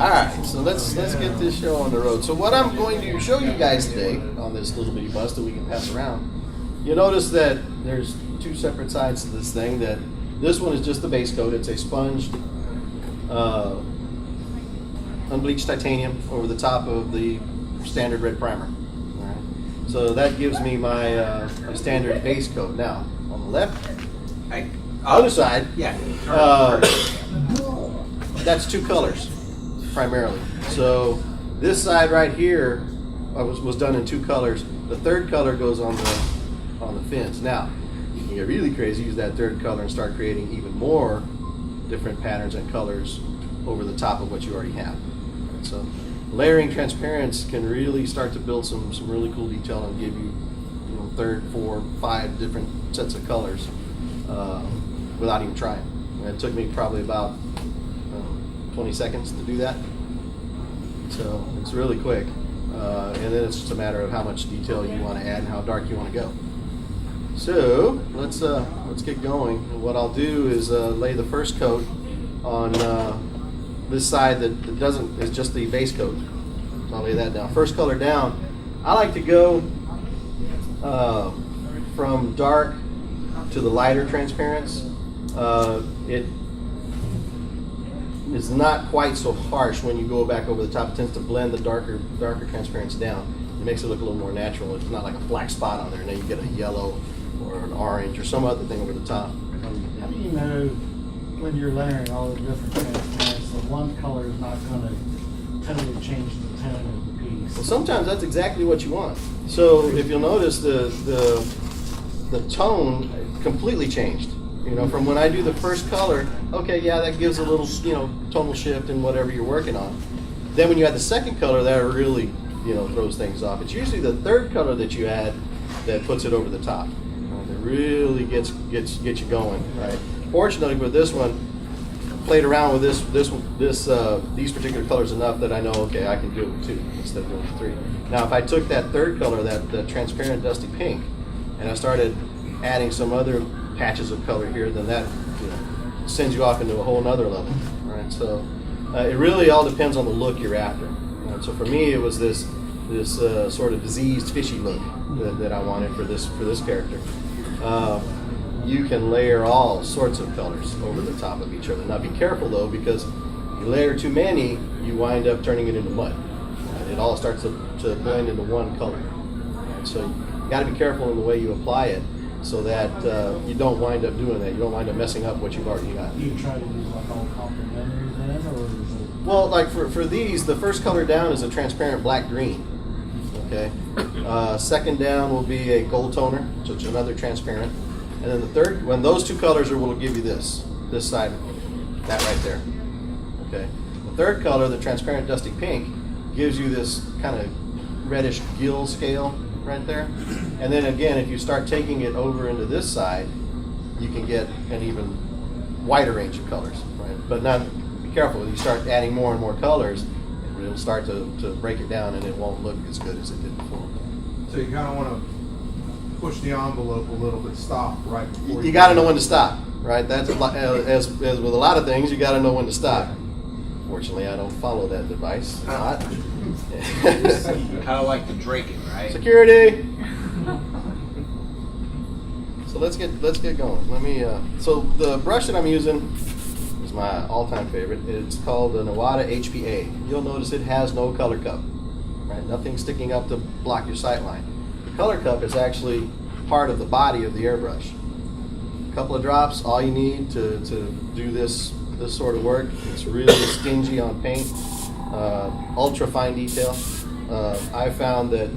Alright, so let's get this show on the road. So what I'm going to show you guys today on this little bitty bus that we can pass around, you'll notice that there's two separate sides to this thing. That this one is just the base coat. It's a sponged, unbleached titanium over the top of the standard red primer. Alright, so that gives me my standard base coat. Now, on the left, other side, that's two colors. Primarily. So this side right here was done in two colors. The third color goes on the fins. Now, you can get really crazy, use that third color and start creating even more different patterns and colors over the top of what you already have. So layering transparents can really start to build some really cool detail and give you, third, four, five different sets of colors without even trying. And it took me probably about 20 seconds to do that, so it's really quick, and then it's just a matter of how much detail you want to add and how dark you want to go. So let's get going. And what I'll do is lay the first coat on this side that is just the base coat. So I'll lay that down. First color down. I like to go from dark to the lighter transparents. It's not quite so harsh when you go back over the top. It tends to blend the darker transparents down. It makes it look a little more natural. It's not like a black spot on there, and then you get a yellow or an orange or some other thing over the top. How do you know when you're layering all the different transparents that one color is not going to totally change the tone of the piece? Well, sometimes that's exactly what you want. So if you'll notice, the tone completely changed. From when I do the first color, okay, yeah, that gives a little, tonal shift in whatever you're working on. Then when you add the second color, that really, throws things off. It's usually the third color that you add that puts it over the top. That really gets you going, right? Fortunately, with this one, I played around with these particular colors enough that I know, okay, I can do it with two instead of doing three. Now, if I took that third color, that transparent dusty pink, and I started adding some other patches of color here, then that sends you off into a whole nother level. Right? So it really all depends on the look you're after. Right? So for me, it was this sort of diseased, fishy look that I wanted for this character. You can layer all sorts of colors over the top of each other. Now be careful though, because you layer too many, you wind up turning it into mud. Right? It all starts to blend into one color. Right? So you got to be careful in the way you apply it, so that you don't wind up doing that. You don't wind up messing up what you've already got. Do you try to use like all complementary then, or is it? Well, like for these, the first color down is a transparent black-green. Okay. Second down will be a gold toner, so it's another transparent. And then the third, when those two colors will give you this side, that right there. Okay. The third color, the transparent dusty pink, gives you this kind of reddish gill scale right there. And then again, if you start taking it over into this side, you can get an even wider range of colors, right? But now, be careful, when you start adding more and more colors, it'll start to break it down and it won't look as good as it did before. So you kind of want to push the envelope a little bit, stop right before you got to know when to stop, right? That's as with a lot of things, you got to know when to stop. Fortunately, I don't follow that advice. Kind of like the Draken, right? Security. So let's get going. Let me. So the brush that I'm using is my all-time favorite. It's called the Nawada HPA. You'll notice it has no color cup, right? Nothing sticking up to block your sight line. The color cup is actually part of the body of the airbrush. A couple of drops, all you need to do this sort of work. It's really stingy on paint, ultra fine detail. I found that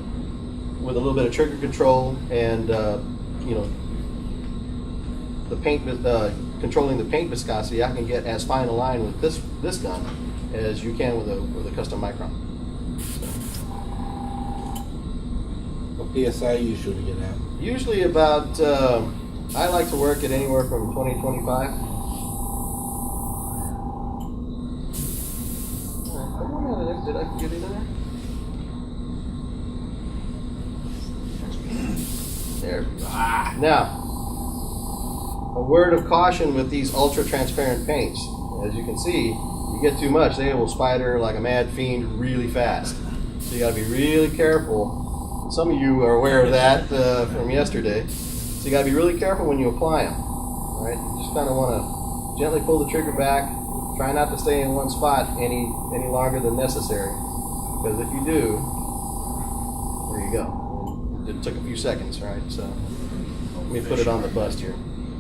with a little bit of trigger control and the paint, controlling the paint viscosity, I can get as fine a line with this gun as you can with a custom micron. What PSI usually get at? Usually about, I like to work at anywhere from 20 to 25. Did I get it in there? There. Now, a word of caution with these ultra transparent paints. As you can see, you get too much, they will spider like a mad fiend really fast. So you got to be really careful. Some of you are aware of that from yesterday. So you got to be really careful when you apply them. All right, you just kind of want to gently pull the trigger back. Try not to stay in one spot any longer than necessary, because if you do, there you go. It took a few seconds, right? So let me put it on the bust here.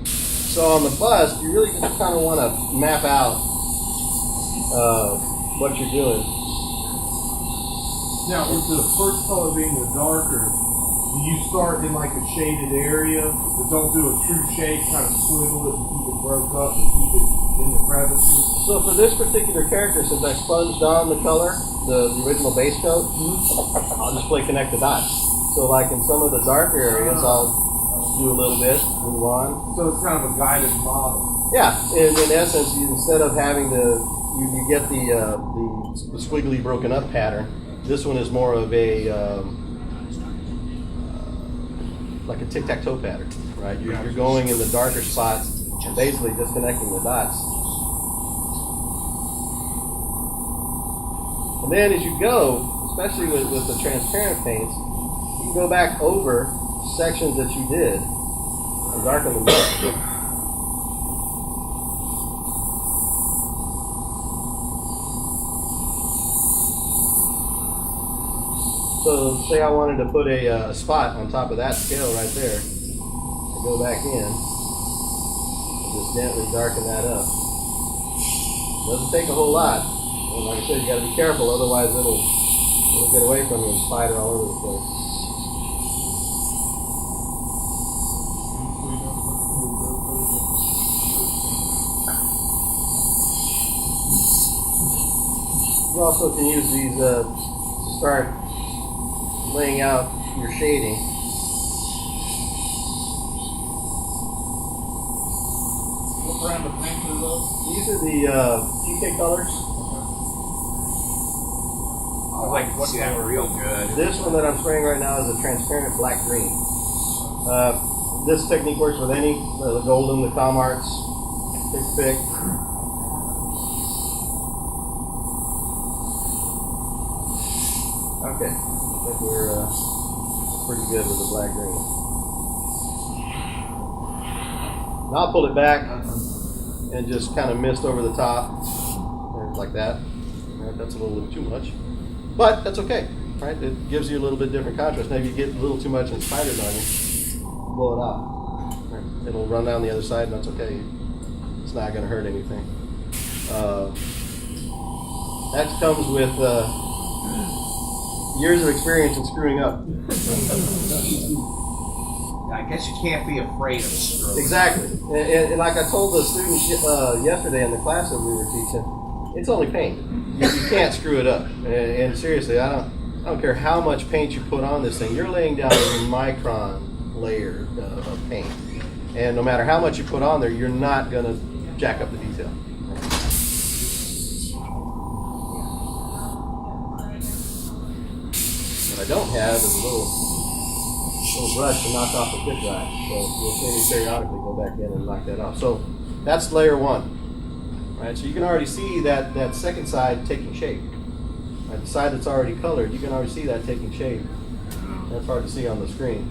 So on the bust, you really just kind of want to map out what you're doing. Now, with the first color being the darker, do you start in like a shaded area, but don't do a true shade, kind of squiggle it and keep it broke up and keep it in the crevices? So for this particular character, since I sponged on the color, the original base coat, I'll just play connect the dots. So like in some of the darker areas, I'll do a little bit, move on. So it's kind of a guided model. Yeah, in essence, instead of having you get the squiggly broken up pattern. This one is more of a like a tic-tac-toe pattern, right? You're going in the darker spots and basically just connecting the dots. And then as you go, especially with the transparent paints, you can go back over sections that you did and darken them up. So say I wanted to put a spot on top of that scale right there. I go back in and just gently darken that up. Doesn't take a whole lot. And like I said, you got to be careful, otherwise it'll get away from you and spider all over the place. You also can use these to start laying out your shading. What brand of paint are those? These are the TK colors. I like to see that real good. This one that I'm spraying right now is a transparent black green. This technique works with any, the golden, the Comarts, pick. Okay, I think we're pretty good with the black green. Now I'll pull it back and just kind of mist over the top, like that. Right, that's a little too much, but that's okay. Right? It gives you a little bit different contrast. Maybe you get a little too much and spiders on you, blow it out. Right? It'll run down the other side, and that's okay. It's not going to hurt anything. That comes with years of experience in screwing up. I guess you can't be afraid of stroke. Exactly. And like I told the students yesterday in the class that we were teaching, it's only paint. You can't screw it up. And seriously, I don't care how much paint you put on this thing. You're laying down a micron layer of paint. And no matter how much you put on there, you're not going to jack up the detail. What I don't have is a little brush to knock off the tip drive. So you'll see me periodically go back in and knock that off. So that's layer one. Right? So you can already see that second side taking shape. Right? The side that's already colored, you can already see that taking shape. That's hard to see on the screen.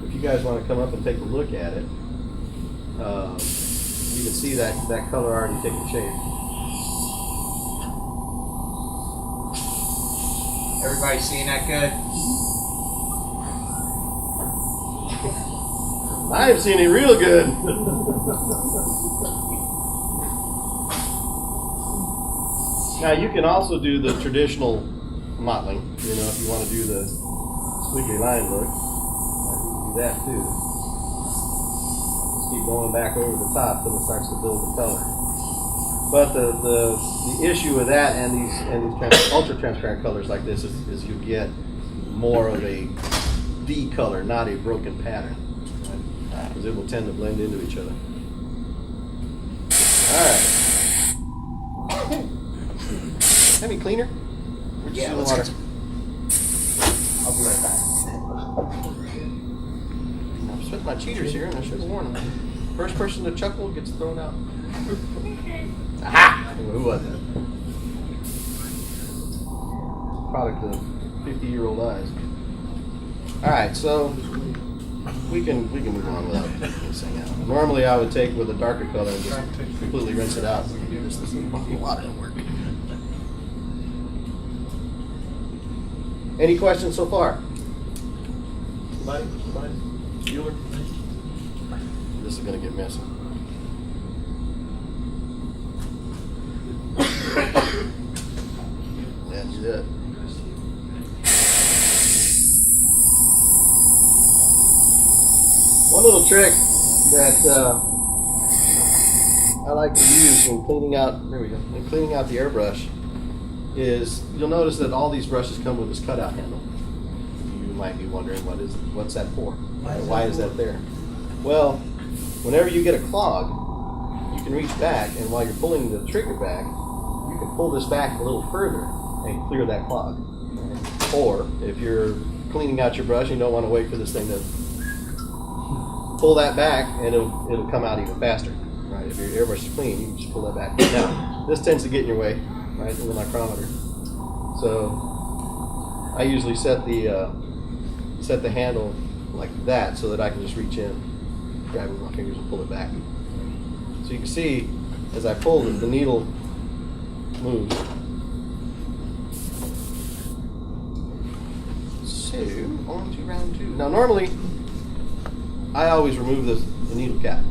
If you guys want to come up and take a look at it, you can see that color already taking shape. Everybody seeing that good? I am seeing it real good. Now you can also do the traditional mottling, if you want to do the squiggly line look. You can do that too. Just keep going back over the top till it starts to build the color. But the issue with that and these ultra transparent colors like this is you get more of a V color, not a broken pattern, because it will tend to blend into each other. All right. Okay. Any cleaner? Yeah, let's water. get I'll be right back. I'm sweating my cheaters here, and I should have worn them. First person to chuckle gets thrown out. Aha! Who was it? product of 50-year-old eyes. All right, so we can move on without taking this thing out. Normally, I would take with a darker color and just completely rinse it out. This water didn't work. Any questions so far? Somebody? Bueller? This is going to get messy. That's it. One little trick that I like to use when cleaning out, when cleaning out the airbrush is you'll notice that all these brushes come with this cutout handle. You might be wondering what's that for? Why is that there? Well, whenever you get a clog, you can reach back, and while you're pulling the trigger back, you can pull this back a little further and clear that clog. Or if you're cleaning out your brush and you don't want to wait for this thing to pull that back, and it'll come out even faster. Right? If your airbrush is clean, you can just pull that back. Now, this tends to get in your way, right, in the micrometer. So I usually set the handle like that so that I can just reach in, grab it with my fingers and pull it back. So you can see as I pull it, the needle moves. So on to round two. Now normally I always remove the needle cap.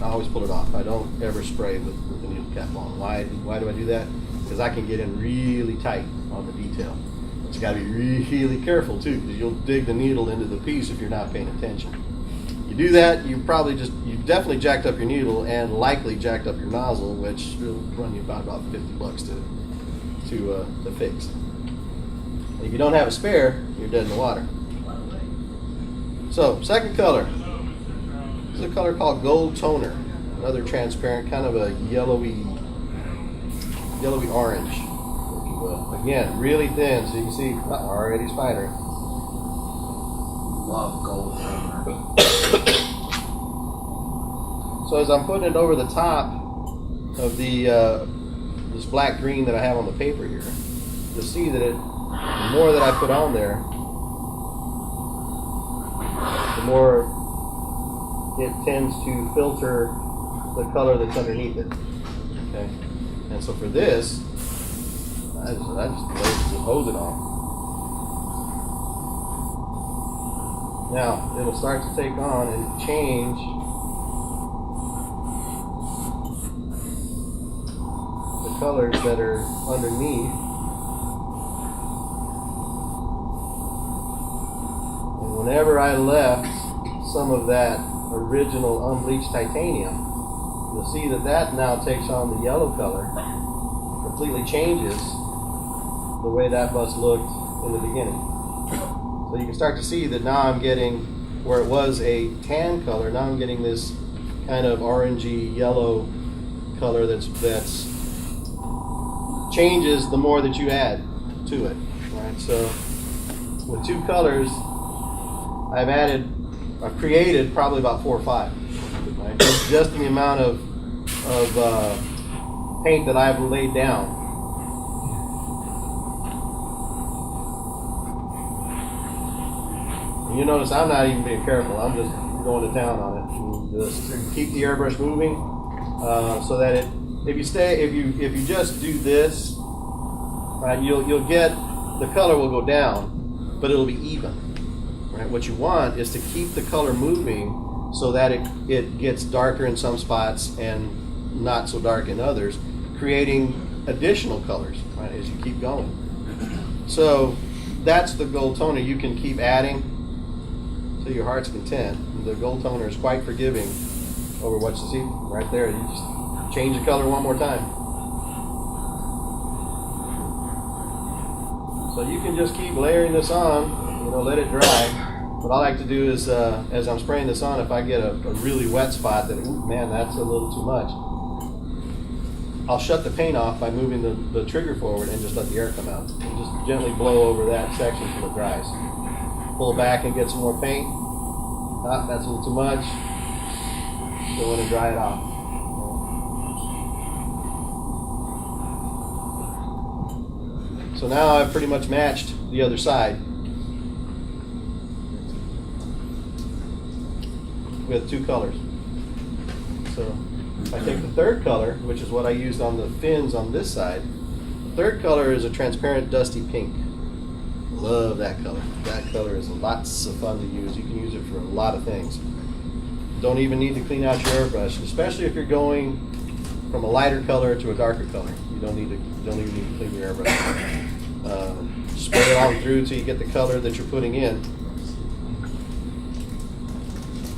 I always pull it off. I don't ever spray with the needle cap on. Why do I do that? Because I can get in really tight on the detail. But you got to be really careful too, because you'll dig the needle into the piece if you're not paying attention. You do that, you definitely jacked up your needle and likely jacked up your nozzle, which will run you about $50 to fix. If you don't have a spare, you're dead in the water. So, second color. This is a color called Gold Toner. Another transparent, kind of a yellowy orange, if you will. Again, really thin, so you can see already spider. Love gold toner. So as I'm putting it over the top of the this black green that I have on the paper here, you'll see that the more that I put on there, the more it tends to filter the color that's underneath it. Okay, and so for this, I just hose it on. Now it'll start to take on and change the colors that are underneath. And whenever I left some of that original unbleached titanium, you'll see that now takes on the yellow color, completely changes the way that bus looked in the beginning. So you can start to see that now I'm getting, where it was a tan color, now I'm getting this kind of orangey yellow color that's changes the more that you add to it. Right? So with two colors, I've created probably about 4 or 5. Right? Just the amount of paint that I've laid down. You notice I'm not even being careful. I'm just going to town on it. And just keep the airbrush moving, so that if you just do this, right, you'll get the color will go down, but it'll be even. Right? What you want is to keep the color moving so that it gets darker in some spots and not so dark in others, creating additional colors, right, as you keep going. So that's the gold toner. You can keep adding to your heart's content. The gold toner is quite forgiving over what you see right there. You just change the color one more time. So you can just keep layering this on, let it dry. What I like to do is, as I'm spraying this on, if I get a really wet spot that, man, that's a little too much, I'll shut the paint off by moving the trigger forward and just let the air come out. And just gently blow over that section till it dries. Pull it back and get some more paint. That's a little too much. Go in and dry it off. So now I've pretty much matched the other side with two colors. So if I take the third color, which is what I used on the fins on this side, the third color is a transparent dusty pink. Love that color. That color is lots of fun to use. You can use it for a lot of things. Don't even need to clean out your airbrush, especially if you're going from a lighter color to a darker color. You don't even need to clean your airbrush. Spray it on through until you get the color that you're putting in.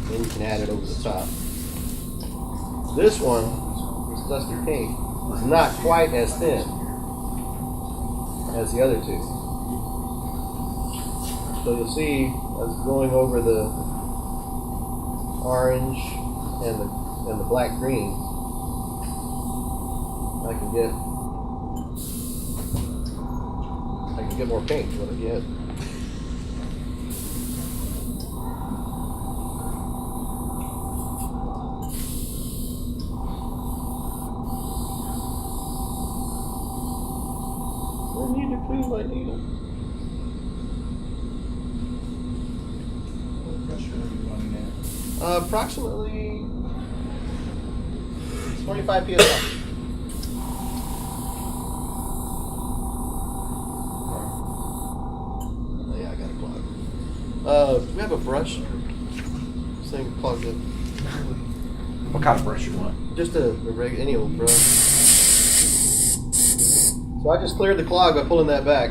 Then you can add it over the top. This one, this dusty pink, is not quite as thin as the other two. So you'll see, as going over the orange and the black green, I can get more paint than what I get. I need to clean my needle. What pressure are you running at? Approximately 25 psi. We have a brush. This thing plugged in. What kind of brush you want? Just a regular, any old brush. So I just cleared the clog by pulling that back.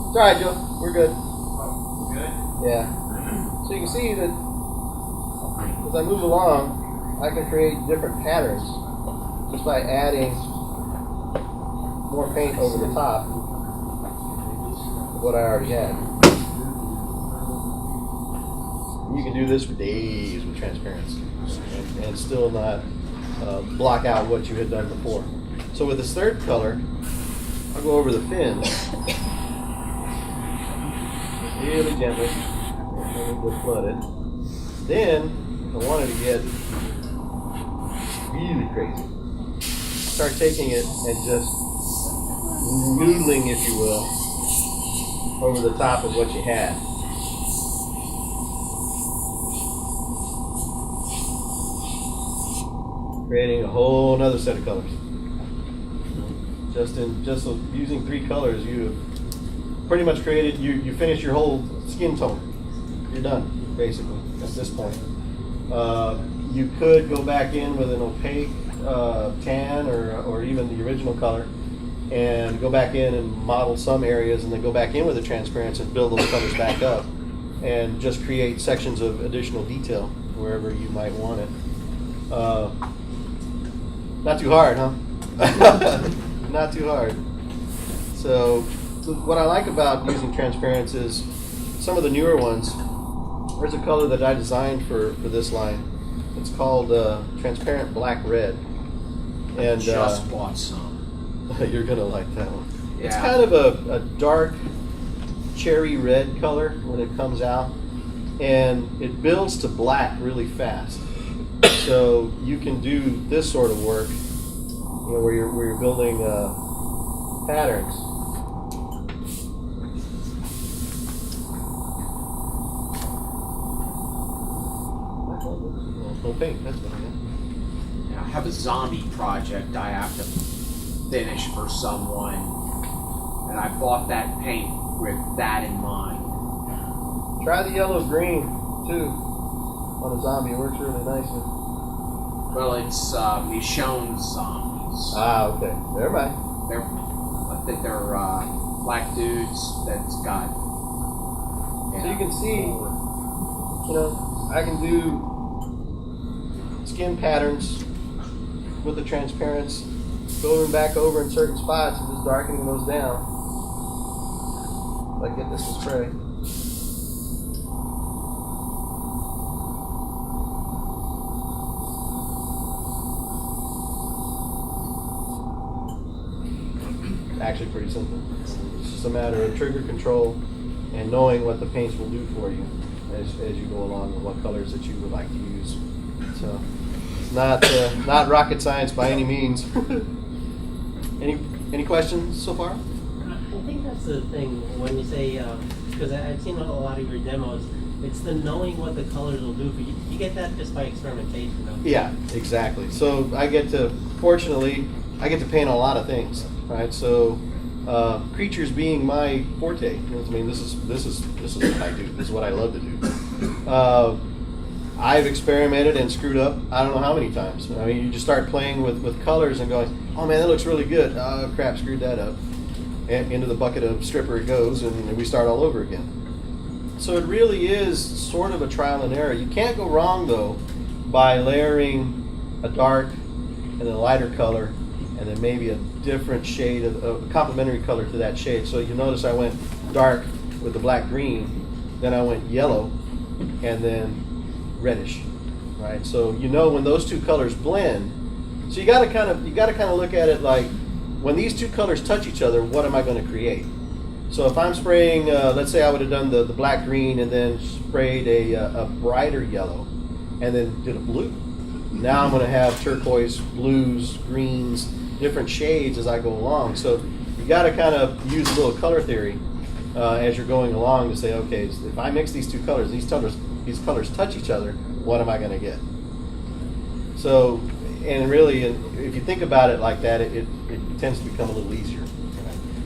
It's alright, Joe. We're good. Good? Yeah. So you can see that as I move along, I can create different patterns just by adding more paint over the top of what I already had. You can do this for days with transparency and still not block out what you had done before. So with this third color, I'll go over the fins really gently. Let me get flooded. Then, if I wanted to get really crazy, start taking it and just noodling, if you will, over the top of what you had. Creating a whole nother set of colors. Just using three colors, you pretty much created, you finished your whole skin tone. You're done, basically, at this point. You could go back in with an opaque tan or even the original color and go back in and model some areas and then go back in with a transparency and build those colors back up and just create sections of additional detail wherever you might want it. Not too hard, huh? Not too hard. So what I like about using transparents is some of the newer ones. There's a color that I designed for this line. It's called transparent black red. And just bought some. You're gonna like that one. Yeah. It's kind of a dark cherry red color when it comes out, and it builds to black really fast. So you can do this sort of work, you know, where you're building patterns. No paint. That's what I got. I have a zombie project I have to finish for someone, and I bought that paint with that in mind. Try the yellow green too on a zombie. It works really nicely. Well, it's Michonne's zombies. Ah, okay. Never mind. I think they're black dudes that's got. So you can see, you know, I can do skin patterns with the transparents, going back over in certain spots and just darkening those down. Like get this to spray. Actually pretty simple. It's just a matter of trigger control and knowing what the paints will do for you as you go along and what colors that you would like to use. So it's not rocket science by any means. Any questions so far? I think that's the thing when you say, because I've seen a lot of your demos, it's the knowing what the colors will do for you. You get that just by experimentation, though. Yeah, exactly. So fortunately, I get to paint a lot of things, right? So creatures being my forte. I mean, this is what I do. This is what I love to do. I've experimented and screwed up I don't know how many times. I mean, you just start playing with colors and going, oh man, that looks really good. Oh crap, screwed that up. And into the bucket of stripper it goes, and we start all over again. So it really is sort of a trial and error. You can't go wrong though by layering a dark and then a lighter color and then maybe a different shade of a complementary color to that shade. So you notice I went dark with the black green, then I went yellow, and then reddish, right? So you know when those two colors blend. So you got to kind of look at it like when these two colors touch each other, what am I going to create? So if I'm spraying, let's say I would have done the black green and then sprayed a brighter yellow, and then did a blue. Now I'm going to have turquoise, blues, greens, different shades as I go along. So you got to kind of use a little color theory as you're going along to say, okay, if I mix these two colors, these colors touch each other, what am I going to get? So, and really, if you think about it like that, it tends to become a little easier.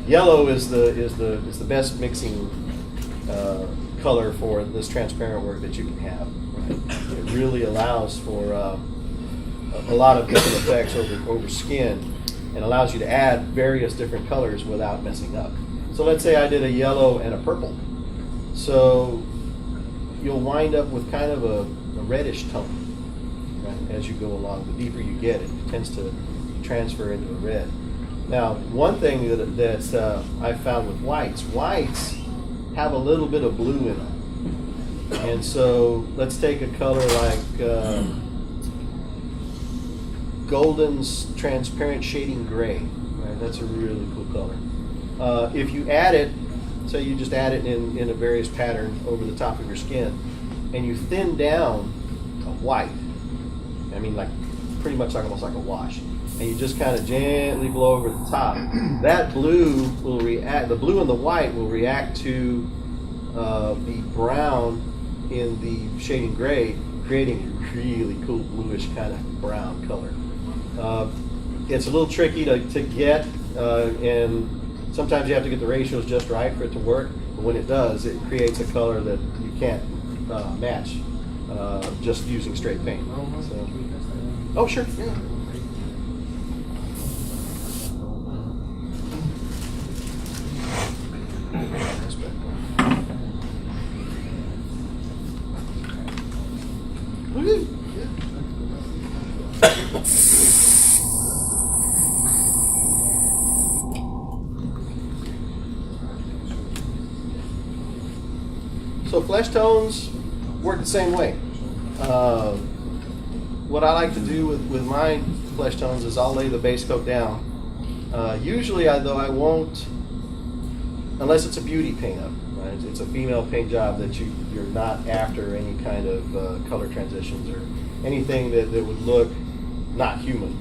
Yellow is the best mixing color for this transparent work that you can have. Right? It really allows for a lot of different effects over skin, and allows you to add various different colors without messing up. So let's say I did a yellow and a purple. So you'll wind up with kind of a reddish tone, right, as you go along. The deeper you get, it tends to transfer into a red. Now, one thing that I've found with whites have a little bit of blue in them. And so let's take a color like Golden's transparent shading gray. Right? That's a really cool color. If you add it, so you just add it in a various pattern over the top of your skin, and you thin down a white, I mean like pretty much like almost like a wash, and you just kind of gently blow over the top, that blue will react, the blue and the white will react to the brown in the shading gray, creating a really cool bluish kind of brown color. It's a little tricky to get, and sometimes you have to get the ratios just right for it to work, but when it does, it creates a color that you can't match just using straight paint. So, oh, sure, yeah. So flesh tones work the same way. What I like to do with my flesh tones is I'll lay the base coat down. Usually, I won't, unless it's a beauty paint up. Right? It's a female paint job that you're not after any kind of color transitions or anything that would look not human.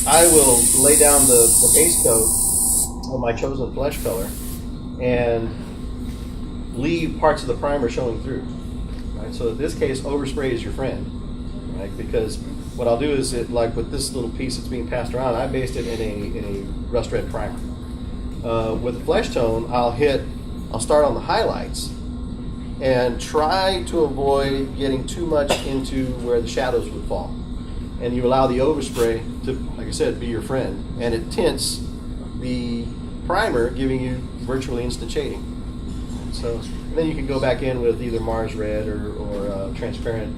I will lay down the base coat of my chosen flesh color and leave parts of the primer showing through. Right? So in this case, overspray is your friend, right? Because what I'll do is, like with this little piece that's being passed around, I based it in a rust red primer. With the flesh tone, I'll start on the highlights and try to avoid getting too much into where the shadows would fall. And you allow the overspray to, like I said, be your friend, and it tints the primer, giving you virtually instant shading. So then you can go back in with either Mars Red or transparent.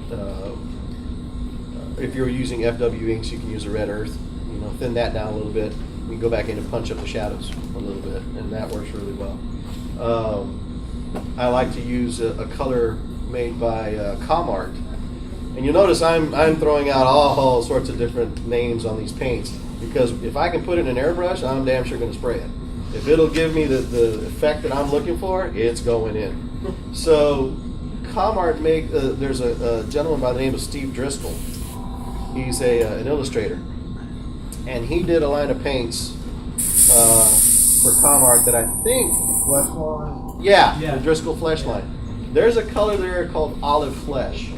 If you're using FW inks, you can use a red earth. You know, thin that down a little bit. You can go back in and punch up the shadows a little bit, and that works really well. I like to use a color made by Comart, and you'll notice I'm throwing out all sorts of different names on these paints, because if I can put it in an airbrush, I'm damn sure going to spray it. If it'll give me the effect that I'm looking for, it's going in. So Comart there's a gentleman by the name of Steve Driscoll, He's an illustrator, and he did a line of paints for Comart that I think, Flesh line. yeah, the Driscoll Flesh line. There's a color there called olive flesh,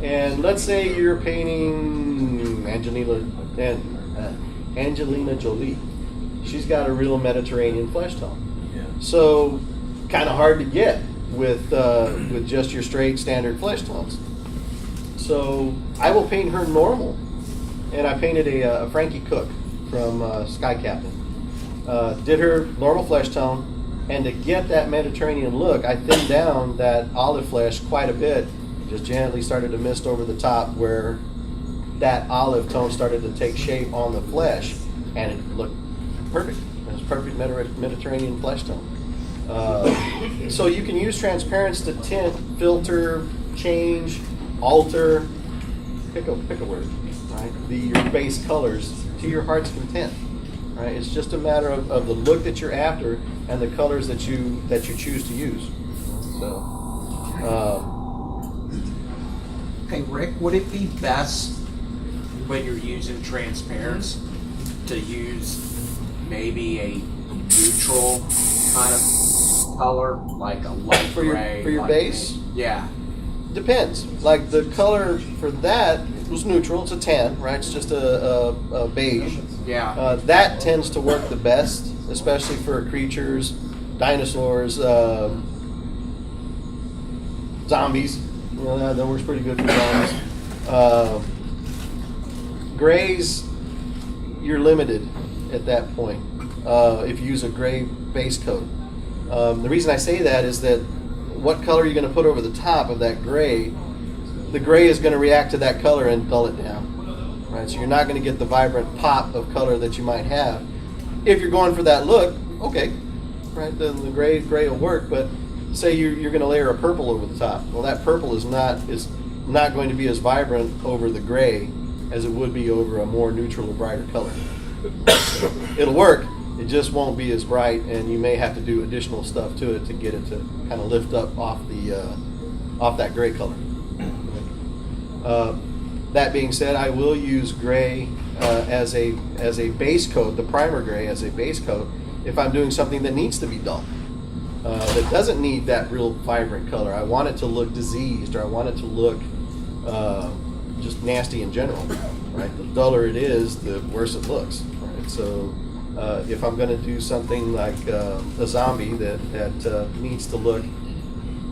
and let's say you're painting Angelina Jolie. She's got a real Mediterranean flesh tone. Yeah. So kind of hard to get with just your straight standard flesh tones. So I will paint her normal, and I painted a Frankie Cook from Sky Captain. Did her normal flesh tone, and to get that Mediterranean look, I thinned down that olive flesh quite a bit. Just gently started to mist over the top where that olive tone started to take shape on the flesh, and it looked perfect. It was perfect Mediterranean flesh tone. So you can use transparency to tint, filter, change, alter, pick a word, right? Your base colors to your heart's content, right? It's just a matter of the look that you're after and the colors that you choose to use. So, Hey Rick, would it be best when you're using transparency to use maybe a neutral kind of color, like a light for your gray? Light base, gray? Yeah. depends. Like the color for that was neutral. It's a tan, right? It's just a beige. Yeah. That tends to work the best, especially for creatures, dinosaurs, zombies. You know, that works pretty good for zombies. Grays, you're limited at that point if you use a gray base coat. The reason I say that is that what color you're going to put over the top of that gray, the gray is going to react to that color and dull it down. Right? So you're not going to get the vibrant pop of color that you might have. If you're going for that look, okay, right? Then the gray will work. But say you're going to layer a purple over the top. Well, that purple is not going to be as vibrant over the gray as it would be over a more neutral or brighter color. It'll work. It just won't be as bright, and you may have to do additional stuff to it to get it to kind of lift up off that gray color. That being said, I will use gray as a base coat, the primer gray as a base coat, if I'm doing something that needs to be dull, that doesn't need that real vibrant color. I want it to look diseased, or I want it to look just nasty in general. Right? The duller it is, the worse it looks. Right? So if I'm going to do something like a zombie that needs to look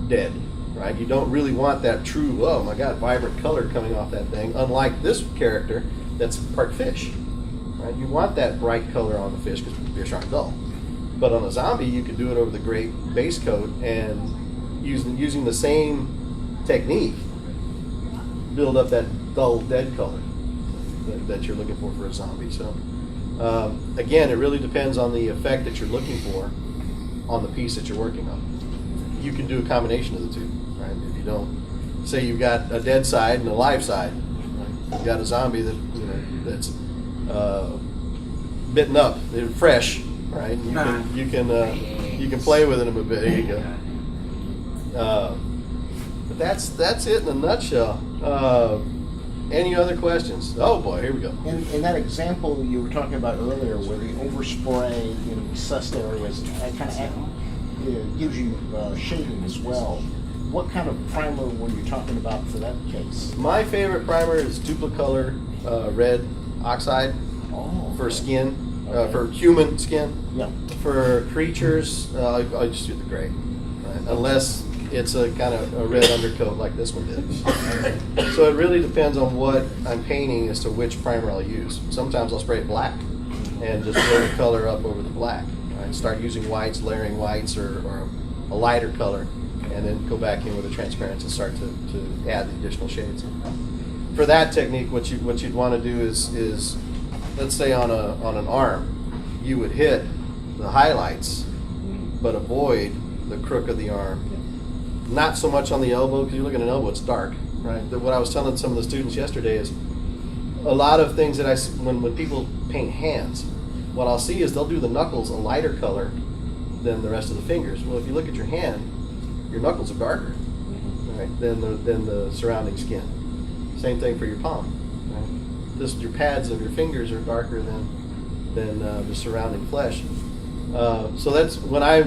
dead, right? You don't really want that true, oh my God, vibrant color coming off that thing. Unlike this character, that's part fish, right? You want that bright color on the fish because fish aren't dull. But on a zombie, you could do it over the gray base coat and using the same technique, build up that dull, dead color that you're looking for a zombie. So again, it really depends on the effect that you're looking for on the piece that you're working on. You can do a combination of the two, right? If you don't, say you've got a dead side and a live side, right? You've got a zombie that's bitten up, they're fresh, right? You can play with them a bit. There you go. But that's it in a nutshell. Any other questions? Oh boy, here we go. In that example you were talking about earlier, where the overspray in recessed areas kind of gives you shading as well, what kind of primer were you talking about for that case? My favorite primer is Duplicolor Red Oxide for skin, for human skin. Yeah. For creatures, I just do the gray, right? Unless it's a kind of a red undercoat like this one did. So it really depends on what I'm painting as to which primer I'll use. Sometimes I'll spray it black and just throw the color up over the black. Right? Start using whites, layering whites or a lighter color, and then go back in with a transparency and start to add the additional shades. For that technique, what you'd want to do is let's say on an arm, you would hit the highlights, but avoid the crook of the arm. Not so much on the elbow, because you look at an elbow, it's dark, right? What I was telling some of the students yesterday is a lot of things that I see when people paint hands, what I'll see is they'll do the knuckles a lighter color than the rest of the fingers. Well, if you look at your hand, your knuckles are darker, right, than the surrounding skin. Same thing for your palm. Right? This, your pads of your fingers are darker than the surrounding flesh. So that's when I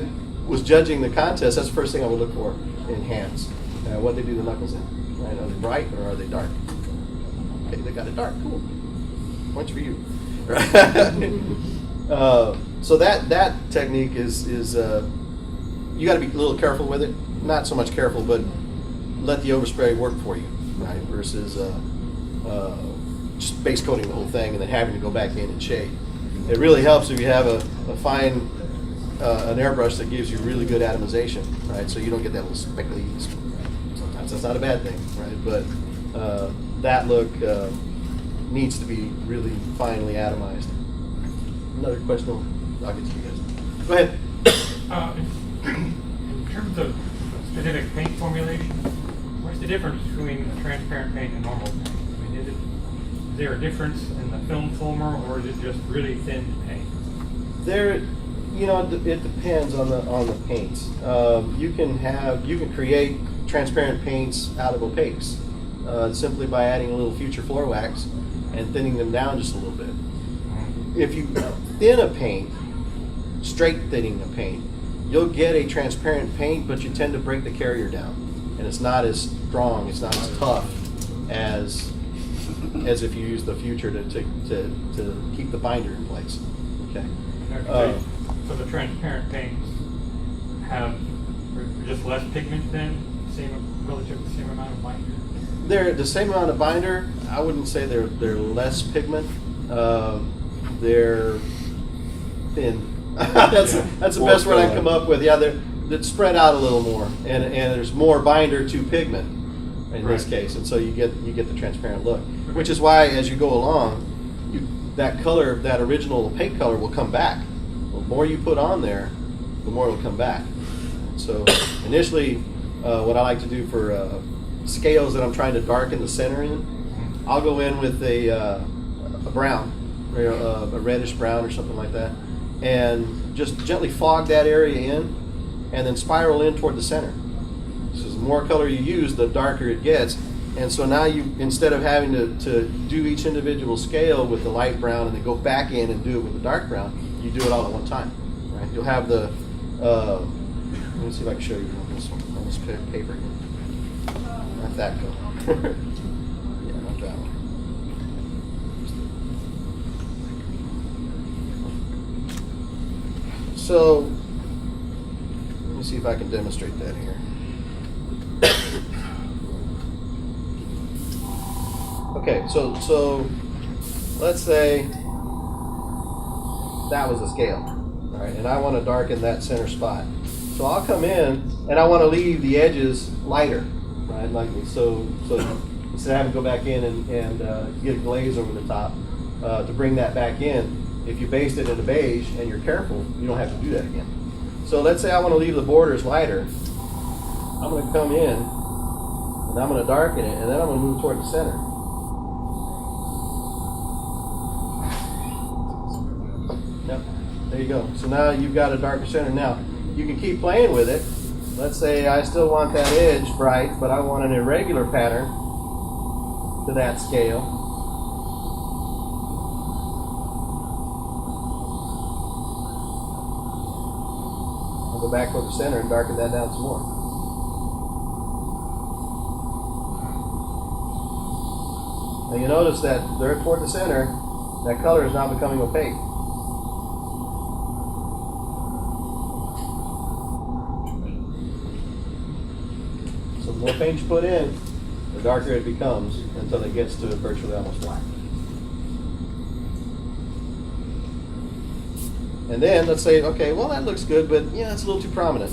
was judging the contest. That's the first thing I would look for in hands. What they do the knuckles in. Right? Are they bright or are they dark? Okay, they got it dark. Cool. Points for you. Right? So that technique is you got to be a little careful with it. Not so much careful, but let the overspray work for you, right? Versus just base coating the whole thing and then having to go back in and shade. It really helps if you have a fine an airbrush that gives you really good atomization, right? So you don't get that little speckly. Sometimes that's not a bad thing, right? But that look needs to be really finely atomized. Another question. I'll get to you guys. Go ahead. In terms of specific paint formulating, what's the difference between a transparent paint and normal paint? I mean, is there a difference in the film former, or is it just really thin paint? There, it depends on the paints. You can create transparent paints out of opaques simply by adding a little future floor wax and thinning them down just a little bit. If you thin a paint, straight thinning a paint, you'll get a transparent paint, but you tend to break the carrier down, and it's not as strong, it's not as tough as if you use the future to keep the binder in place. Okay. So the transparent paints have just less pigment than relatively the same amount of binder? They're the same amount of binder. I wouldn't say they're less pigment. They're thin. That's the best word I can come up with. Yeah, they're spread out a little more, and there's more binder to pigment in this case, and so you get the transparent look. Which is why, as you go along, that color, that original opaque color, will come back. The more you put on there, the more it'll come back. So initially, what I like to do for scales that I'm trying to darken the center in, I'll go in with a brown, a reddish brown or something like that, and just gently fog that area in, and then spiral in toward the center. So the more color you use, the darker it gets. And so now you, instead of having to do each individual scale with the light brown and then go back in and do it with the dark brown, you do it all at one time. Right? You'll have the, let me see if I can show you on this one, on this paper here. Not that color. Yeah, not that one. So, let me see if I can demonstrate that here. Okay, so let's say that was a scale, all right, and I want to darken that center spot. So I'll come in and I want to leave the edges lighter, right? Like so instead of having to go back in and get a glaze over the top to bring that back in. If you based it in a beige and you're careful, you don't have to do that again. So let's say I want to leave the borders lighter. I'm going to come in and I'm going to darken it, and then I'm going to move toward the center. Yep, there you go. So now you've got a darker center. Now you can keep playing with it. Let's say I still want that edge bright, but I want an irregular pattern to that scale. I'll go back toward the center and darken that down some more. Now you notice that there toward the center, that color is now becoming opaque. So the more paint you put in, the darker it becomes until it gets to virtually almost black. And then let's say, okay, well that looks good, but yeah, it's a little too prominent.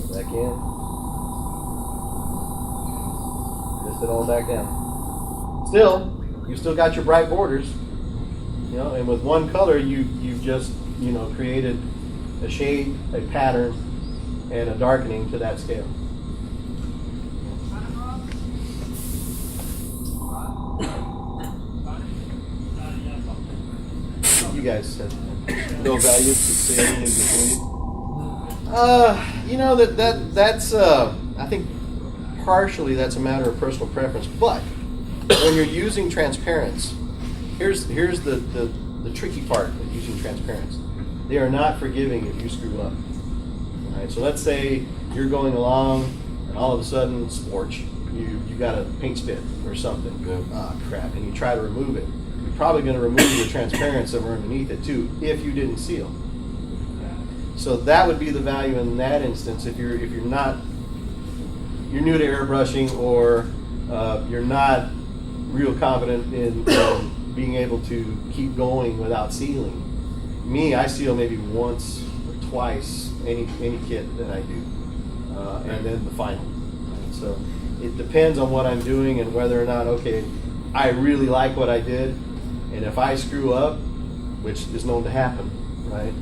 Go back in. Lift it all back down. Still, you still got your bright borders, and with one color you've just, created a shade, a pattern, and a darkening to that scale. You guys said No value to see in between. that's I think partially that's a matter of personal preference, but when you're using transparents, here's the tricky part of using transparents. They are not forgiving if you screw up. All right, so let's say you're going along and all of a sudden, splorch, you got a paint spit or something. Ah, crap, and you try to remove it. You're probably going to remove the transparents that were underneath it too, if you didn't seal. So that would be the value in that instance. If you're new to airbrushing, or you're not real confident in being able to keep going without sealing. Me, I seal maybe once or twice any kit that I do, and then the final. Right? So it depends on what I'm doing and whether or not, okay, I really like what I did, and if I screw up, which is known to happen, right,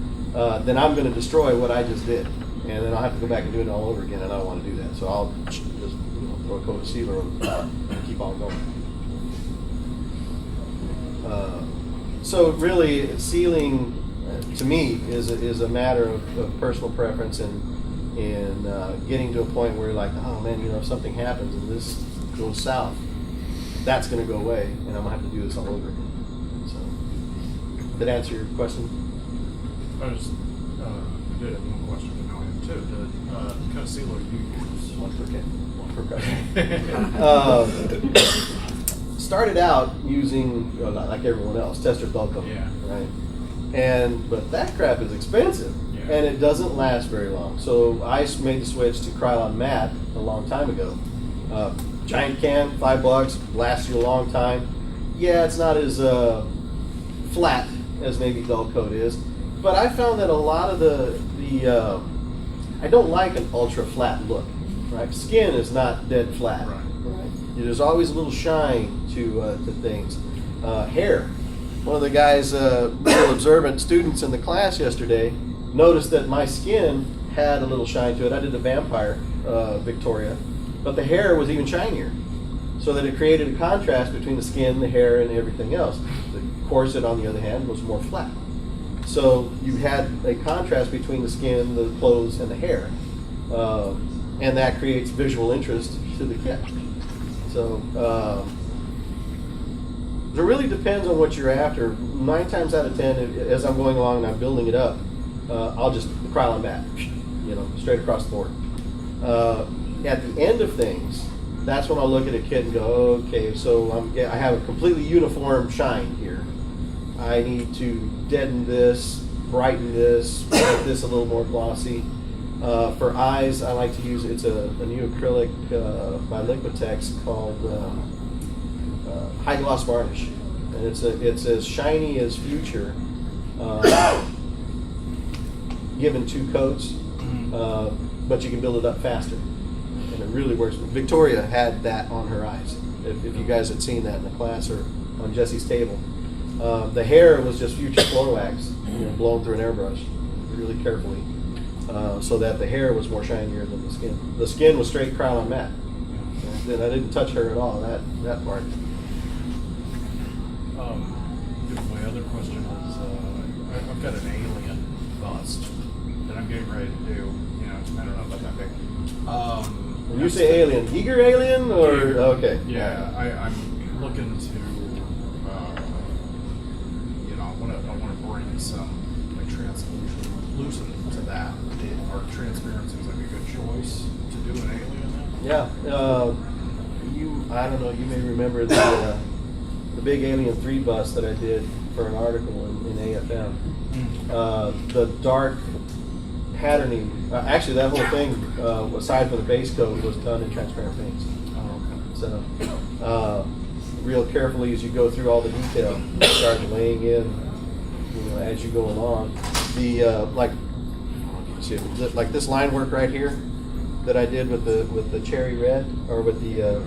then I'm going to destroy what I just did, and then I'll have to go back and do it all over again, and I don't want to do that. So I'll just throw a coat of sealer over the top and keep on going. So really, sealing to me is a matter of personal preference and getting to a point where you're like, oh man, if something happens and this goes south, that's going to go away, and I'm going to have to do this all over again. So, did that answer your question? I just did have one question, and now I have two. The kind of sealer you use? One per case. Started out using, like everyone else, tester dull coat. Yeah. Right? But that crap is expensive, Yeah. and it doesn't last very long. So I made the switch to Krylon Matte a long time ago. Giant can, $5, lasts you a long time. Yeah, it's not as flat as maybe dull coat is, but I found that a lot of the I don't like an ultra flat look. Right, skin is not dead flat. Right. There's always a little shine to things. Hair. One of the guys, real observant students in the class yesterday, noticed that my skin had a little shine to it. I did a vampire Victoria, but the hair was even shinier, so that it created a contrast between the skin, the hair, and everything else. The corset, on the other hand, was more flat. So you had a contrast between the skin, the clothes, and the hair, and that creates visual interest to the kit. So it really depends on what you're after. 9 times out of 10, as I'm going along and I'm building it up, I'll just Krylon Matte, straight across the board. At the end of things, that's when I'll look at a kit and go, okay, so I have a completely uniform shine here. I need to deaden this, brighten this, make this a little more glossy. For eyes, I like to use, it's a new acrylic by Liquitex called High Gloss Varnish. And it's as shiny as Future, given 2 coats, but you can build it up faster. And it really works. Victoria had that on her eyes, if you guys had seen that in the class or on Jesse's table. The hair was just Future floor wax, blown through an airbrush really carefully, so that the hair was more shinier than the skin. The skin was straight Krylon Matte. And I didn't touch her at all, that part. My other question is, I've got an alien bust that I'm getting ready to do. I don't know about that big. When you say alien, Giger alien, or okay? Yeah, I'm looking to. I want to bring some translucent to that. Are transparent seems like a good choice to do an alien? Yeah. I don't know. You may remember the big Alien 3 bust that I did for an article in AFM. The dark patterning. Actually, that whole thing, aside from the base coat, was done in transparent paints. So, real carefully as you go through all the detail, start laying in, as you go along. The like this line work right here that I did with the cherry red, or with the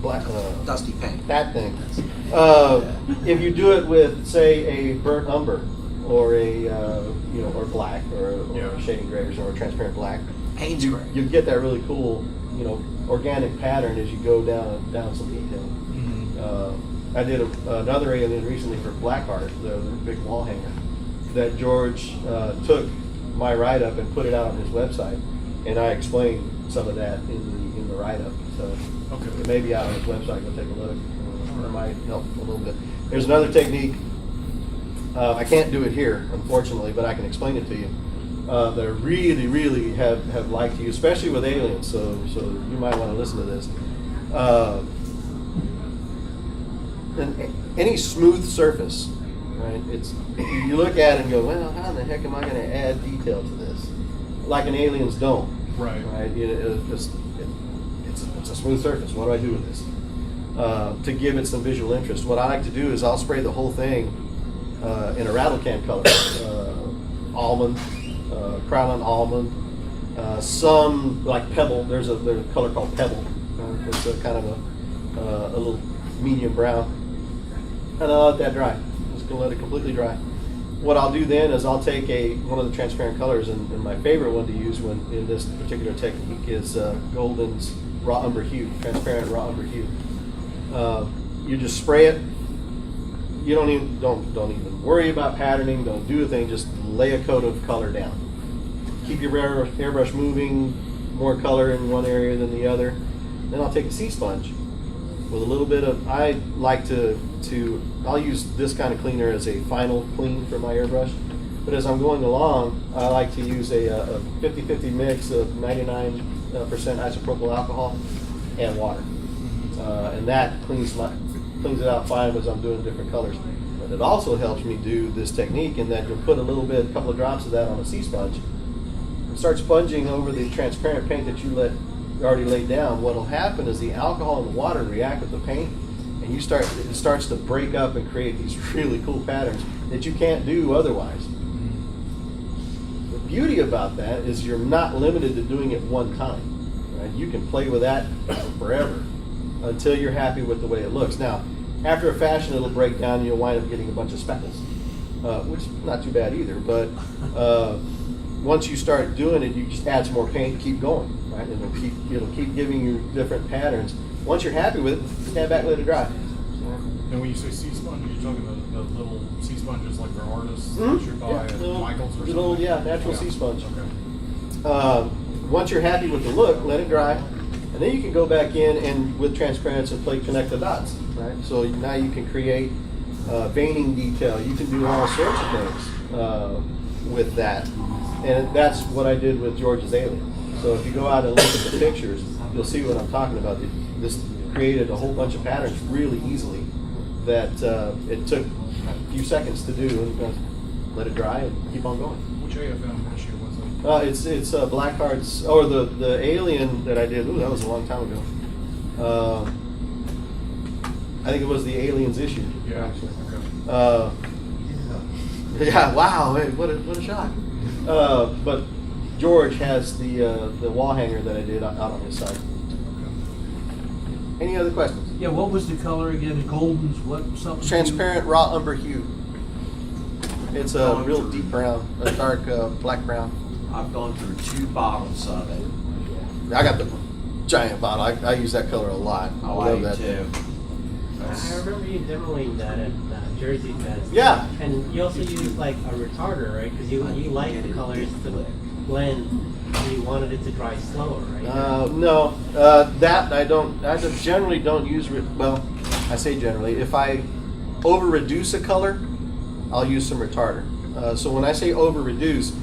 black Dusty paint. that thing. If you do it with, say, a burnt umber, or a or black, or a shading gray, or a transparent black, Payne's gray. you get that really cool, organic pattern as you go down some detail. I did another alien recently for Black Art, the big wall hanger, that George took my write-up and put it out on his website, and I explained some of that in the write-up. So Okay. it may be out on his website. Go take a look. It might help a little bit. There's another technique. I can't do it here, unfortunately, but I can explain it to you. That I really, really have liked to use, especially with aliens. So you might want to listen to this. And any smooth surface, right? It's you look at it and go, well, how in the heck am I going to add detail to this? Like an aliens don't, Right. right? It's a smooth surface. What do I do with this? To give it some visual interest, what I like to do is I'll spray the whole thing in a rattle can color, almond, Krylon almond, some like pebble. There's a color called pebble. It's a kind of a little medium brown, and I'll let that dry. Just gonna let it completely dry. What I'll do then is I'll take one of the transparent colors, and my favorite one to use when in this particular technique is Golden's raw umber hue, transparent raw umber hue. You just spray it. You don't even worry about patterning. Don't do a thing. Just lay a coat of color down. Keep your airbrush moving, more color in one area than the other. Then I'll take a sea sponge with a little bit of. I like I'll use this kind of cleaner as a final clean for my airbrush. But as I'm going along, I like to use a 50-50 mix of 99% isopropyl alcohol and water. And that cleans it out fine as I'm doing different colors. But it also helps me do this technique in that you'll put a couple of drops of that on a sea sponge and start sponging over the transparent paint that you already laid down. What'll happen is the alcohol and the water react with the paint, and it starts to break up and create these really cool patterns that you can't do otherwise. The beauty about that is you're not limited to doing it one time. Right? You can play with that forever until you're happy with the way it looks. Now, after a fashion, it'll break down and you'll wind up getting a bunch of speckles, which is not too bad either. But once you start doing it, you just add some more paint, keep going, right? And it'll keep giving you different patterns. Once you're happy with it, stand back, let it dry. And when you say sea sponge, are you talking the little sea sponges like for artists Mhm. that you buy at Michael's or Little, something? natural sea sponge. Okay. Once you're happy with the look, let it dry, and then you can go back in and with transparency and connect the dots, right? So now you can create veining detail. You can do all sorts of things with that, and that's what I did with George's Alien. So if you go out and look at the pictures, you'll see what I'm talking about. This created a whole bunch of patterns really easily that it took a few seconds to do, and let it dry and keep on going. Which AFM issue was it? It's Blackheart's, or the Alien that I did. Ooh, that was a long time ago. I think it was the Aliens issue. Yeah. Actually. Okay. Yeah. Wow. Hey, what a shock. But George has the wall hanger that I did out on his side. Any other questions? Yeah, what was the color again? The Golden's what? Something? Transparent raw umber hue. It's a real deep brown, a dark black brown. I've gone through 2 bottles of it. I got the giant bottle. I use that color a lot. I love that too. I remember you demoing that at Jersey Fest. Yeah. And you also used like a retarder, right? Because you like the colors to blend, and you wanted it to dry slower, right? No, that I don't. I just generally don't use. Well, I say generally. If I over reduce a color, I'll use some retarder. So when I say over reduce,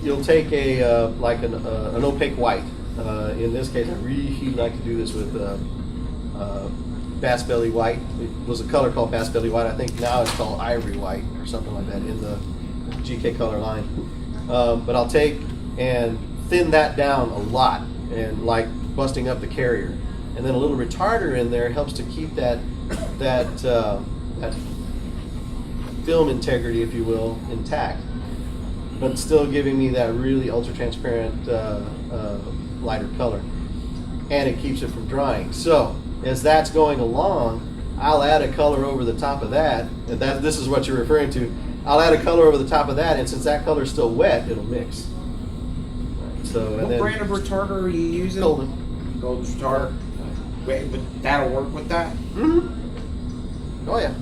you'll take an opaque white. In this case, I really like to do this with bass belly white. It was a color called bass belly white. I think now it's called ivory white or something like that in the GK color line. But I'll take and thin that down a lot, and like busting up the carrier, and then a little retarder in there helps to keep that film integrity, if you will, intact, but still giving me that really ultra transparent lighter color, and it keeps it from drying. So as that's going along, I'll add a color over the top of that, and this is what you're referring to. I'll add a color over the top of that, and since that color is still wet, it'll mix. So, What brand of retarder are you using? Golden. Golden's retarder. Wait, but that'll work with that? Mm-hmm. Oh yeah,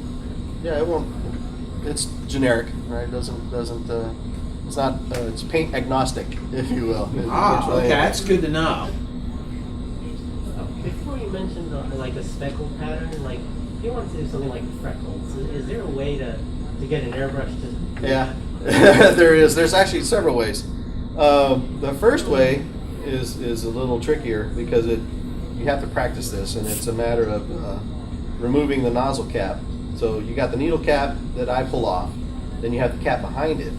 yeah. It won't. It's generic, right? It doesn't. It's not. It's paint agnostic, if you will. Okay, that's good to know. Before you mentioned like a speckle pattern, like if you want to do something like freckles, is there a way to get an airbrush to? Yeah, there is. There's actually several ways. The first way is a little trickier because you have to practice this, and it's a matter of removing the nozzle cap. So you got the needle cap that I pull off, then you have the cap behind it.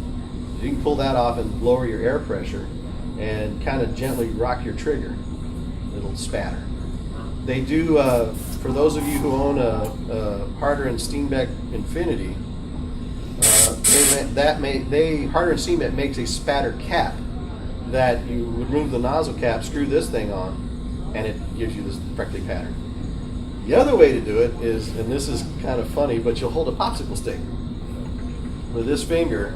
You can pull that off and lower your air pressure and kind of gently rock your trigger. It'll spatter. They do, for those of you who own a Harder and Steenbeck Infinity, Harder and Steenbeck makes a spatter cap that you remove the nozzle cap, screw this thing on, and it gives you this freckly pattern. The other way to do it is, and this is kind of funny, but you'll hold a popsicle stick with this finger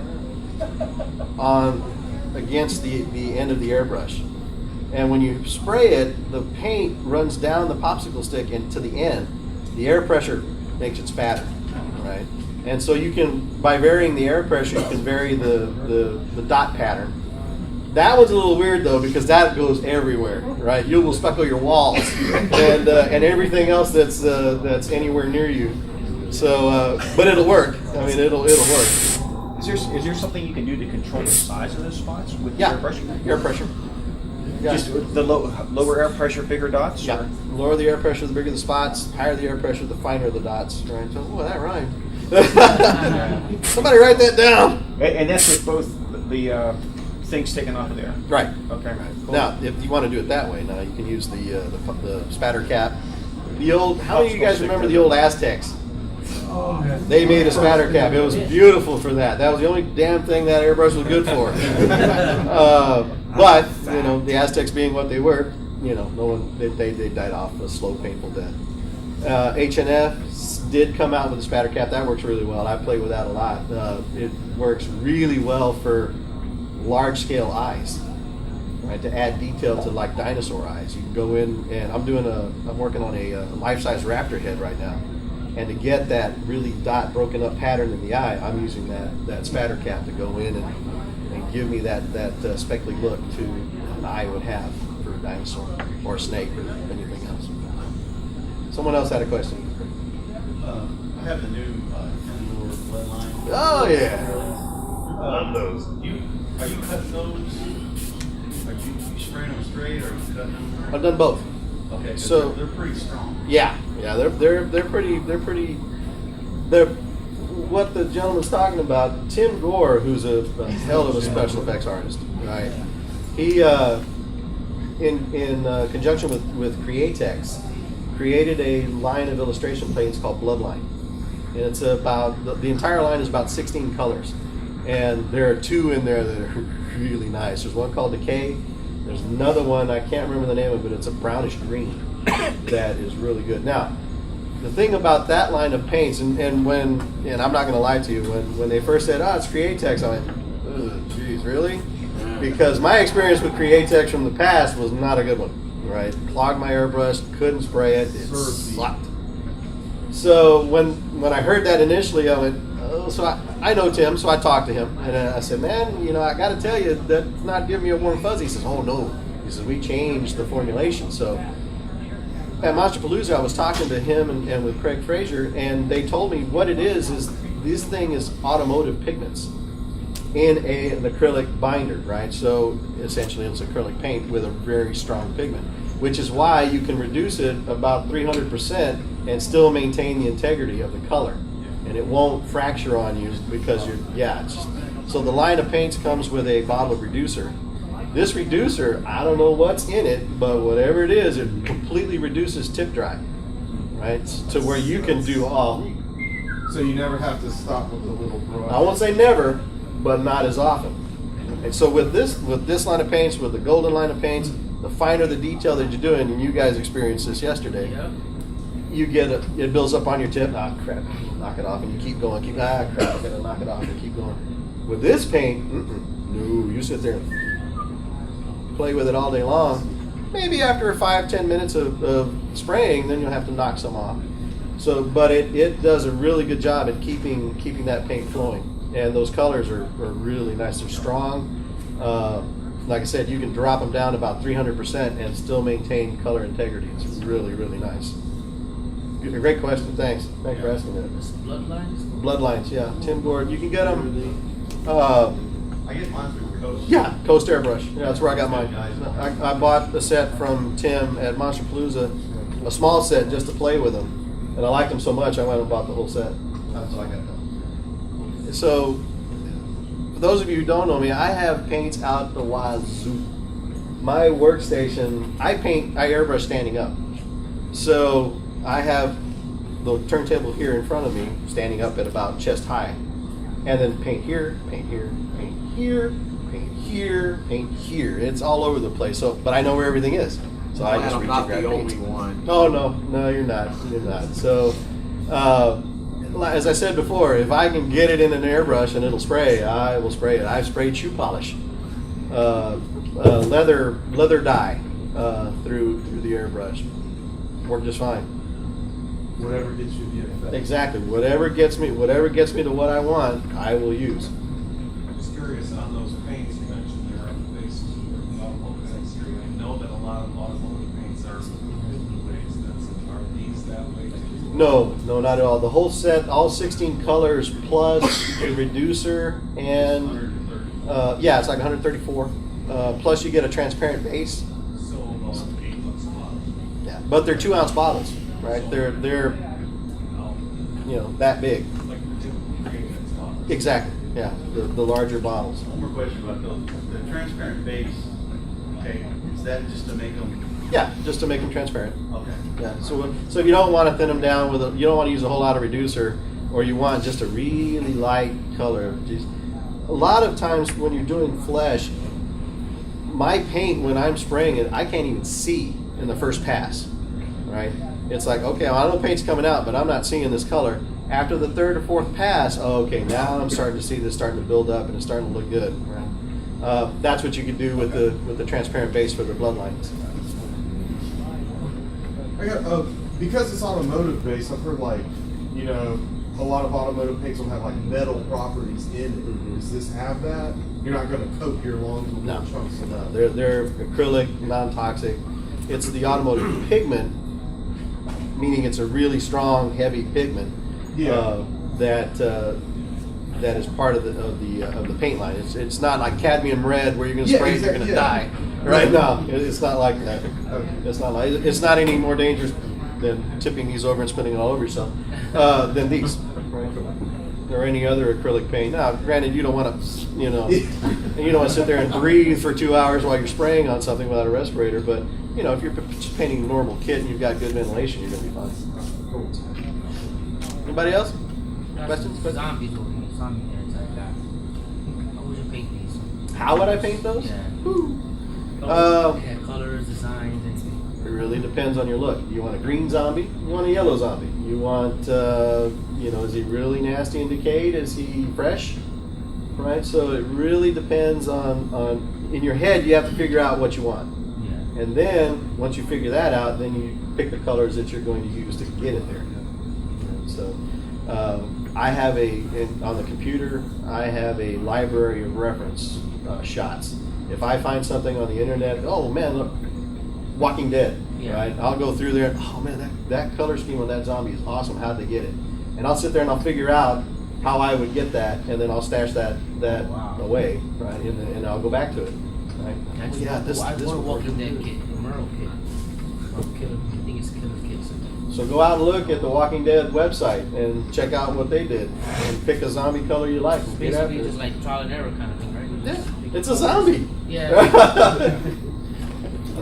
against the end of the airbrush. And when you spray it, the paint runs down the popsicle stick and to the end. The air pressure makes it spatter, right? And so you can, by varying the air pressure, you can vary the dot pattern. That one's a little weird though, because that goes everywhere, right? You will speckle your walls and everything else that's anywhere near you. So, but it'll work. I mean, it'll work. Is there something you can do to control the size of those spots with Yeah, air pressure? air pressure. Yeah. Just the lower air pressure, bigger dots? Yeah. Or? Lower the air pressure, the bigger the spots. Higher the air pressure, the finer the dots. Right? So, oh, that rhymed. Somebody write that down. And that's with both the things taken off of there? Right. Okay. Right. Cool. Now, if you want to do it that way, now you can use the spatter cap. The old. How many of you guys remember the old Aztecs? They made a spatter cap. It was beautiful for that. That was the only damn thing that airbrush was good for. But you know, the Aztecs being what they were, you know, no one they died off a slow, painful death. H&F did come out with a spatter cap that works really well. I play with that a lot. It works really well for large scale eyes, right? To add detail to like dinosaur eyes, you can go in and I'm working on a life-size raptor head right now. And to get that really dot broken up pattern in the eye, I'm using that spatter cap to go in and give me that speckly look to an eye would have for a dinosaur or a snake or anything else. Someone else had a question. I have the new indoor bloodline. Oh yeah. Love those. Are you cutting those? Are you spraying them straight or are you cutting them? I've done both. Okay, 'cause So they're pretty strong. yeah, they're pretty. They're what the gentleman's talking about. Tim Gore, who's a hell of a special effects artist, right? He in conjunction with Createx, created a line of illustration paints called Bloodline, and it's about the entire line is about 16 colors, and there are two in there that are really nice. There's one called Decay. There's another one, I can't remember the name of it, but it's a brownish green that is really good. Now, the thing about that line of paints, and I'm not going to lie to you, when they first said, it's Createx, I went, oh, geez, really? Because my experience with Createx from the past was not a good one, right? Clogged my airbrush, couldn't spray it, it sucked. So when I heard that initially, I went, oh, so I know Tim, so I talked to him, and I said, man, I got to tell you, that's not giving me a warm fuzzy. He says, oh no. He says, we changed the formulation. So at Monsterpalooza, I was talking to him and with Craig Frazier, and they told me what it is this thing is automotive pigments in an acrylic binder, right? So essentially it's acrylic paint with a very strong pigment, which is why you can reduce it about 300% and still maintain the integrity of the color. And it won't fracture on you because so the line of paints comes with a bottle of reducer. This reducer, I don't know what's in it, but whatever it is, it completely reduces tip dry, right? To where you can do all. So you never have to stop with the little brush. I won't say never, but not as often. And so with this line of paints, with the golden line of paints, the finer the detail that you're doing, and you guys experienced this yesterday, you get it builds up on your tip. Crap, knock it off, and you keep going. Crap, I gotta knock it off and keep going. With this paint, no, you sit there and play with it all day long. Maybe after 5-10 minutes of spraying, then you'll have to knock some off. So, but it does a really good job at keeping that paint flowing, and those colors are really nice. They're strong, like I said, you can drop them down about 300% and still maintain color integrity. It's really, really nice. Great question. Thanks for asking that. Bloodlines? Bloodlines, yeah. Tim Gord, you can get them. I get mine through Coast. Yeah, Coast Airbrush. Yeah, that's where I got mine. I bought a set from Tim at Monsterpalooza, a small set just to play with them, and I liked them so much I went and bought the whole set. That's what I got done. So, for those of you who don't know me, I have paints out the wazoo. My workstation, I airbrush standing up. So I have the turntable here in front of me, standing up at about chest high, and then paint here, paint here, paint here, paint here, paint here. It's all over the place. So, but I know where everything is. So I just I'm reach not and grab the paints. only one. Oh no, you're not. You're not. So, as I said before, if I can get it in an airbrush and it'll spray, I will spray it. I've sprayed shoe polish, leather dye through the airbrush. Worked just fine. Whatever gets you the effect. Exactly. Whatever gets me to what I want, I will use. Just curious on those paints you mentioned there on the basis of the automotive industry. I know that a lot of automotive paints are really expensive. Are these that way too? No, not at all. The whole set, all 16 colors plus the reducer and yeah, it's like 134. Plus you get a transparent base. So about $8 a bottle. Yeah, but they're 2-ounce bottles, right? They're that big. Like the typical premium bottles. Exactly. Yeah, the larger bottles. One more question about those. The transparent base, okay, is that just to make them, Yeah, just to make them transparent. okay. Yeah. So if you don't want to thin them down you don't want to use a whole lot of reducer, or you want just a really light color. Just, a lot of times when you're doing flesh, my paint when I'm spraying it, I can't even see in the first pass, right? It's like, okay, well, I know paint's coming out, but I'm not seeing this color. After the third or fourth pass, okay, now I'm starting to see this starting to build up and it's starting to look good, right? That's what you could do with the transparent base for the bloodlines. I got because it's automotive based. I've heard a lot of automotive paints will have like metal properties in it. Mhm. Does this have that? You're not going to coat your lungs with No, chunks of that. they're acrylic, non-toxic. It's the automotive pigment, meaning it's a really strong, heavy pigment that is part of the paint line. It's not like cadmium red where you're going to spray it, you're going to die. Right? No, it's not like that. It's not any more dangerous than tipping these over and spinning it all over yourself than these, right? Or any other acrylic paint. Now, granted, you don't want to, you don't want to sit there and breathe for 2 hours while you're spraying on something without a respirator. But if you're just painting a normal kit and you've got good ventilation, you're going to be fine. Cool. Anybody else? Questions? Zombies over here, zombie heads like that. How would you paint these? How would I paint those? Yeah. Colors, designs, and It really depends on your look. You want a green zombie? You want a yellow zombie? You want, is he really nasty and decayed? Is he fresh? Right? So it really depends on in your head, you have to figure out what you want. yeah. And then, once you figure that out, then you pick the colors that you're going to use to get it there. And so, I have on the computer, I have a library of reference shots. If I find something on the internet, oh man, look, Walking Dead, Yeah. right? I'll go through there, oh man, that color scheme on that zombie is awesome, how'd they get it? And I'll sit there and I'll figure out how I would get that, and then I'll stash that Wow. away, right? And I'll go back to it, right? That's this I this want a would work Walking Dead good. kit, a Merle kit. Or Killer, I think it's Killer Kits. So go out and look at the Walking Dead website and check out what they did, and pick a zombie color you like. And get after Basically, it. just like trial and error kind of thing, right? Yeah, it's a zombie. Yeah.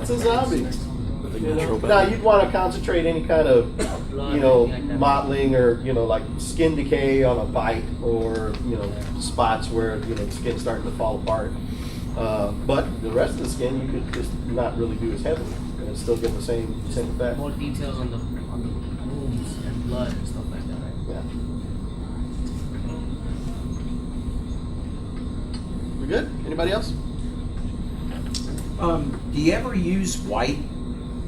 It's a zombie. Now you'd want to concentrate any kind of, mottling or like skin decay on a bite or spots where the skin's starting to fall apart. But the rest of the skin you could just not really do as heavily and still get the same effect. More details on the wounds and blood and stuff like that, right? Yeah. We good? Anybody else? Do you ever use white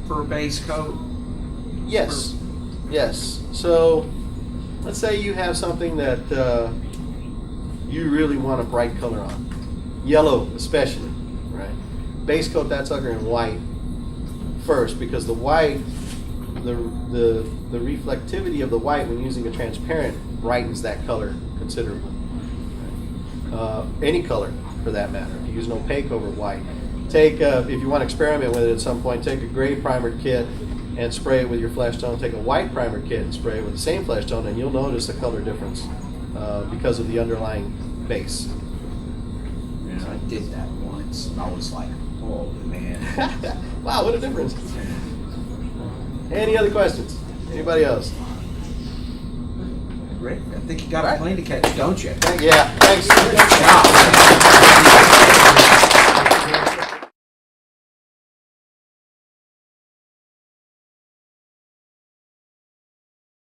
for a base coat? Yes. So, let's say you have something that you really want a bright color on, yellow especially, right? base coat that sucker in white first, because the white, the reflectivity of the white when using a transparent brightens that color considerably. Any color for that matter. If you use an opaque over white, take if you want to experiment with it at some point, take a gray primer kit and spray it with your flesh tone. Take a white primer kit and spray it with the same flesh tone, and you'll notice a color difference because of the underlying base. Yeah, I did that once, and I was like, oh man. Wow, what a difference. Any other questions? Anybody else? Rick, I think you got a plane to catch, don't you? Yeah, thanks. Good job.